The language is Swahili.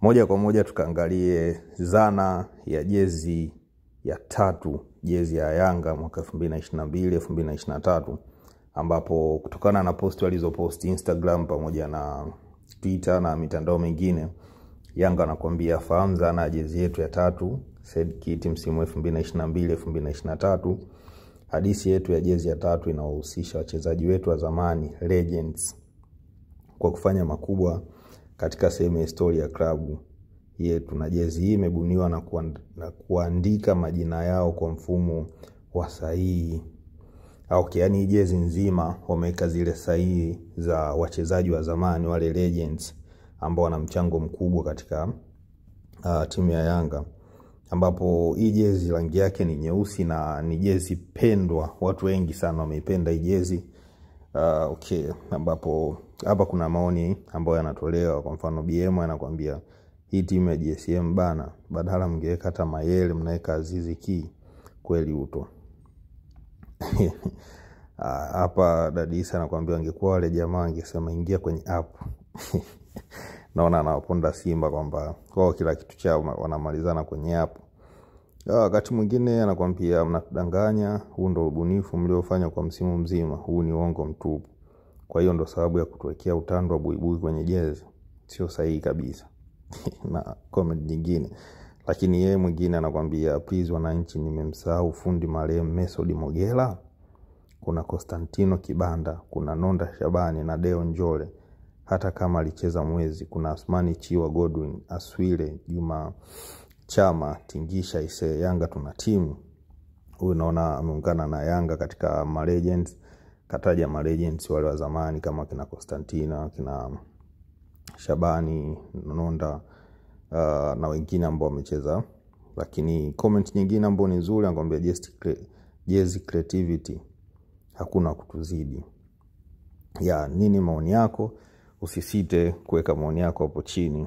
Moja kwa moja tukaangalie zana ya jezi ya 3, jezi ya Yanga mwaka 2022-2023, ambapo kutokana na post walizopost Instagram pamoja na Twitter na mitandao mingine, Yanga anakuambia fahamu zana jezi yetu ya 3 said kit msimu 2022-2023. Hadithi yetu ya jezi ya 3 inawahusisha wachezaji wetu wa zamani, legends, kwa kufanya makubwa katika sehemu ya historia ya klabu yetu, na jezi hii imebuniwa na kuandika majina yao kwa mfumo wa sahihi. Yani jezi nzima wameweka zile sahihi za wachezaji wa zamani, wale legends ambao wana mchango mkubwa katika timu ya Yanga, ambapo hii jezi rangi yake ni nyeusi na ni jezi pendwa. Watu wengi sana wameipenda hii jezi. Ambapo hapa kuna maoni ambayo yanatolewa. Kwa mfano BM anakuambia hii timu ya GSM bana, badala mngeweka hata Mayele mnaweka Azizi Ki, kweli uto. Hapa Dadisa anakuambia angekuwa wale jamaa angesema ingia kwenye app. Naona anawaponda Simba kwamba kwao kila kitu chao wanamalizana kwenye app. Wakati mwingine anakuambia mnatudanganya, huu ndio ubunifu mliofanya kwa msimu mzima, huu ni uongo mtupu. Kwa hiyo ndo sababu ya kutuwekea utando wa buibui kwenye jezi. Sio sahihi kabisa. Na comment nyingine. Lakini yeye mwingine anakuambia please wananchi, nimemsahau fundi marehemu Mesodi Mogela, kuna Constantino Kibanda, kuna Nonda Shabani na Deo Njole, hata kama alicheza mwezi, kuna Asmani Chiwa Godwin, Aswile Juma Chama, Tingisha Ise, Yanga tuna timu. Huyu naona ameungana na Yanga katika legends. Kataja legends wale wa zamani kama kina Constantino, kina Shabani, Nonda na wengine ambao wamecheza. Lakini comment nyingine ambayo ni nzuri anakuambia jezi creativity, hakuna kutuzidi. Nini maoni yako? Usisite kuweka maoni yako hapo chini.